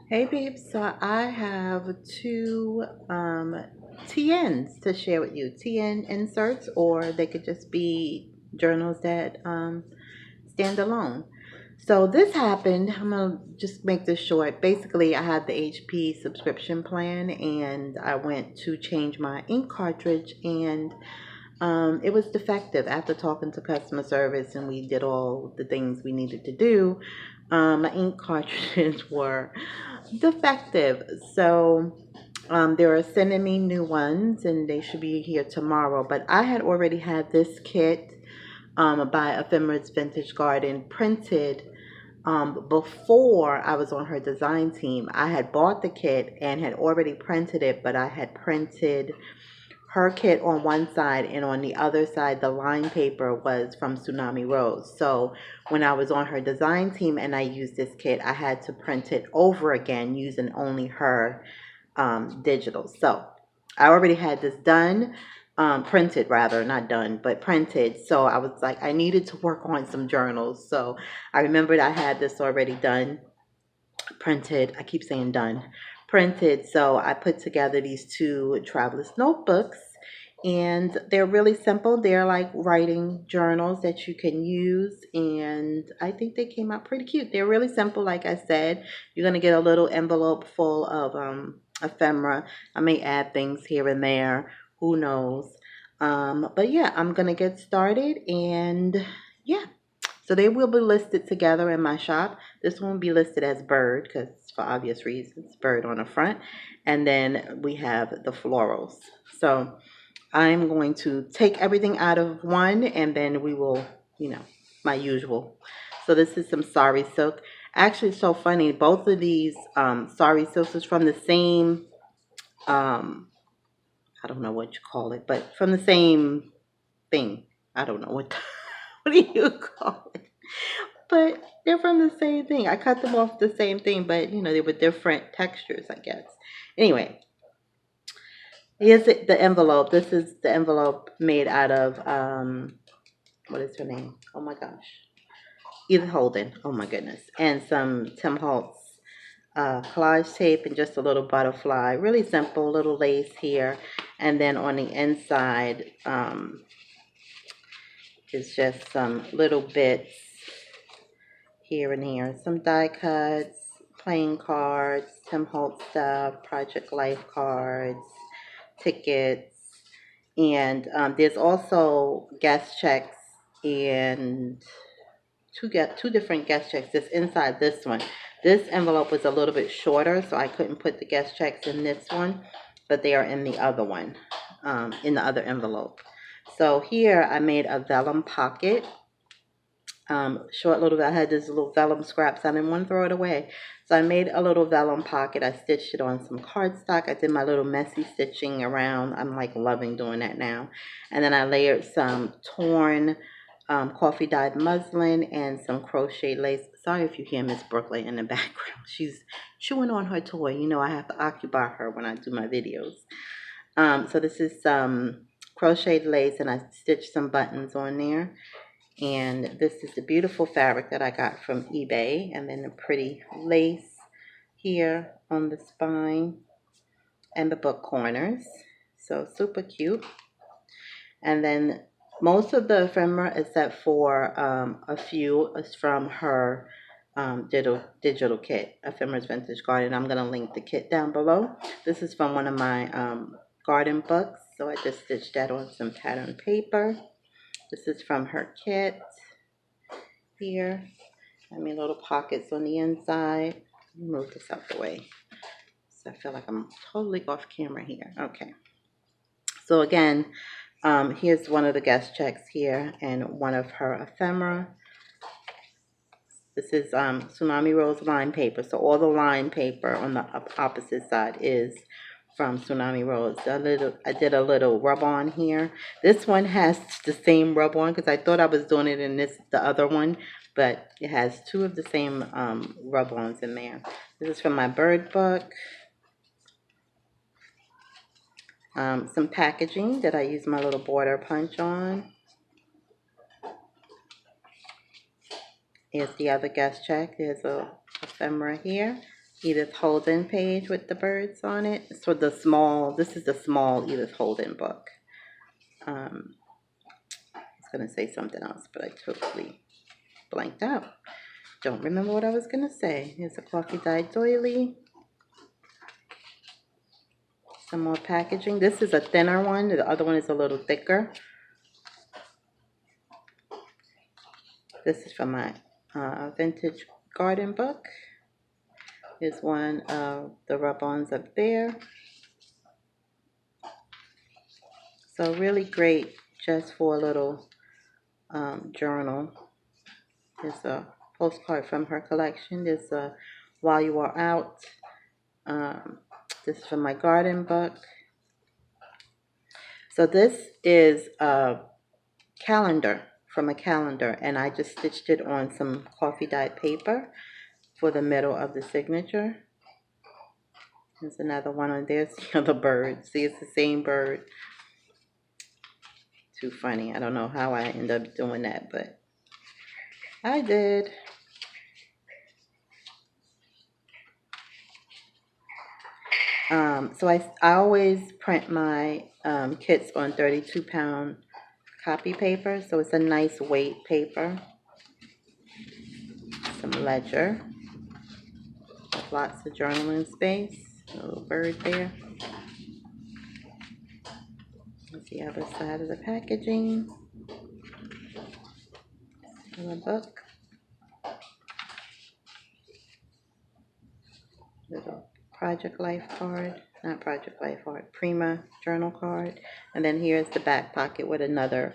Hey peeps, so I have two TNs to share with you. TN inserts, or they could just be journals that stand alone. So this happened, I'm gonna just make this short. Basically, I had the HP subscription plan and I went to change my ink cartridge and it was defective. After talking to customer service and we did all the things we needed to do, my ink cartridges were defective. So they are sending me new ones and they should be here tomorrow. But I had already had this kit by Ephemera's Vintage Garden printed before I was on her design team. I had bought the kit and had already printed it, but I had printed her kit on one side, and on the other side the line paper was from Tsunami Rose. So when I was on her design team and I used this kit, I had to print it over again using only her digital. So I already had this done, printed rather, not done, but printed. So I was like, I needed to work on some journals. So I remembered I had this already done, printed. I keep saying done, printed. So I put together these two traveler's notebooks, and they're really simple. They're like writing journals that you can use, and I think they came out pretty cute. They're really simple. Like I said, you're gonna get a little envelope full of ephemera. I may add things here and there, who knows. But yeah, I'm gonna get started, and yeah, so they will be listed together in my shop. This one will be listed as bird because for obvious reasons, bird on the front. And then we have the florals. So I'm going to take everything out of one and then we will, you know, my usual. So this is some sari silk. Actually, it's so funny. Both of these sari silks is from the same, um, I don't know what you call it, but from the same thing. I don't know what, what do you call it? But they're from the same thing. I cut them off the same thing, but you know, they were different textures, I guess. Anyway, here's the envelope. This is the envelope made out of what is her name? Oh my gosh. Edith Holden. Oh my goodness. And some Tim Holtz collage tape and just a little butterfly. Really simple, little lace here. And then on the inside, is just some little bits here and here. Some die cuts, playing cards, Tim Holtz stuff, Project Life cards, tickets, and there's also guest checks and two different guest checks. This inside this one. This envelope was a little bit shorter, so I couldn't put the guest checks in this one, but they are in the other one, in the other envelope. So here I made a vellum pocket, short little, I had this little vellum scraps. I didn't want to throw it away. So I made a little vellum pocket. I stitched it on some cardstock. I did my little messy stitching around. I'm like loving doing that now. And then I layered some torn coffee dyed muslin and some crochet lace. Sorry if you hear Miss Brooklyn in the background. She's chewing on her toy. You know I have to occupy her when I do my videos. So this is some crocheted lace and I stitched some buttons on there. And this is the beautiful fabric that I got from eBay. And then the pretty lace here on the spine and the book corners. So super cute. And then most of the ephemera, except for a few, is from her digital kit, Ephemera's Vintage Garden. I'm going to link the kit down below. This is from one of my garden books. So I just stitched that on some pattern paper. This is from her kit here. I mean, little pockets on the inside. Let me move this out the way. So I feel like I'm totally off camera here. Okay. So again, here's one of the guest checks here and one of her ephemera. This is Tsunami Rose line paper. So all the line paper on the opposite side is from Tsunami Rose. I did a little rub on here. This one has the same rub on because I thought I was doing it in the other one, but it has two of the same rub ons in there. This is from my bird book. Some packaging that I use my little border punch on. Here's the other guest check. There's a ephemera here. Edith Holden page with the birds on it. So this is the small Edith Holden book. I was going to say something else, but I totally blanked out. Don't remember what I was going to say. Here's a coffee dyed doily. Some more packaging. This is a thinner one. The other one is a little thicker. This is from my vintage garden book. Here's one of the rub-ons up there. So really great just for a little journal. There's a postcard from her collection. There's a While You Are Out. This is from my garden book. So this is a calendar from a calendar, and I just stitched it on some coffee dyed paper for the middle of the signature. There's another one on there. See the bird. See, it's the same bird. Too funny. I don't know how I end up doing that, but I did. So I always print my kits on 32-pound copy paper, so it's a nice weight paper. Some ledger. Lots of journaling space. A little bird there. That's the other side of the packaging. A book. Little Project Life card. Not Project Life card. Prima journal card. And then here's the back pocket with another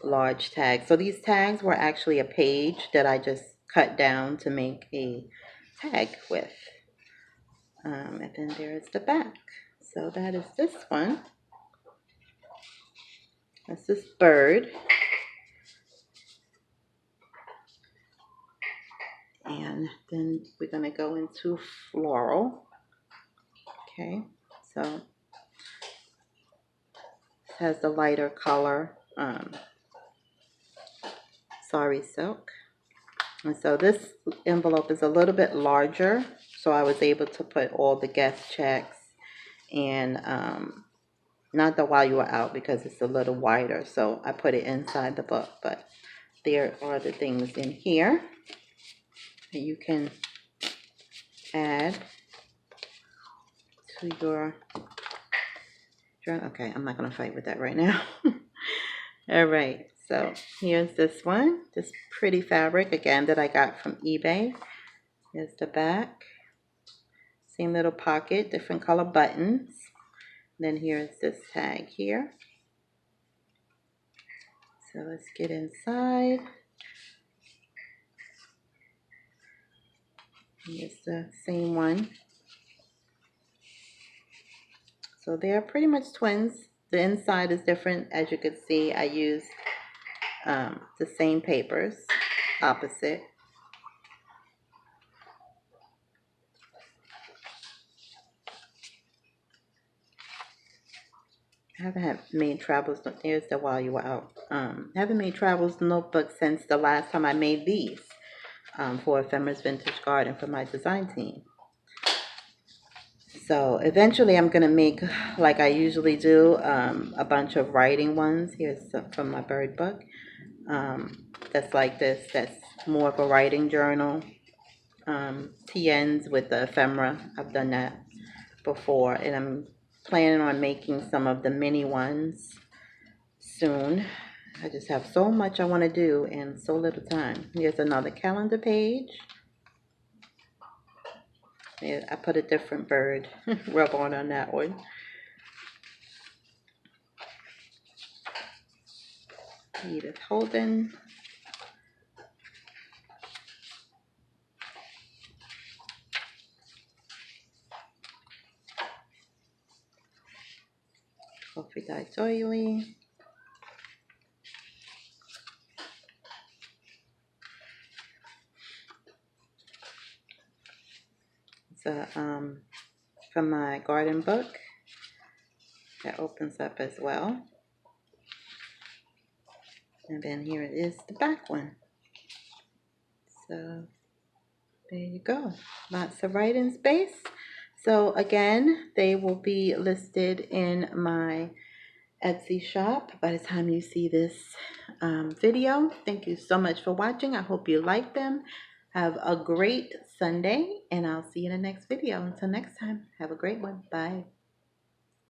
large tag. So these tags were actually a page that I just cut down to make a tag with. And then there's the back. So that is this one. That's this bird. And then we're going to go into floral. Okay, so it has the lighter color sari silk. And so this envelope is a little bit larger, so I was able to put all the guest checks and not the While You Were Out because it's a little wider, so I put it inside the book. But there are the things in here that you can add to your journal. Okay, I'm not going to fight with that right now. All right, so here's this one, this pretty fabric again that I got from eBay. Here's the back, same little pocket, different color buttons. Then here's this tag here. So let's get inside. Here's the same one. So they are pretty much twins. The inside is different. As you can see, I used the same papers, opposite. I haven't made travels. There's the While You Were Out. I haven't made travels notebook since the last time I made these for Ephemera's Vintage Garden for my design team. So eventually I'm going to make, like I usually do, a bunch of writing ones. Here's some from my bird book. That's like this. That's more of a writing journal. TNs with the ephemera. I've done that before. And I'm planning on making some of the mini ones soon. I just have so much I want to do and so little time. Here's another calendar page. Yeah, I put a different bird rub on that one. Edith Holden. Coffee dyed doily. It's a, from my garden book. That opens up as well. And then here it is, the back one. So There you go. Lots of writing space. So again, they will be listed in my Etsy shop by the time you see this video. Thank you so much for watching. I hope you like them. Have a great Sunday, and I'll see you in the next video. Until next time, have a great one. Bye.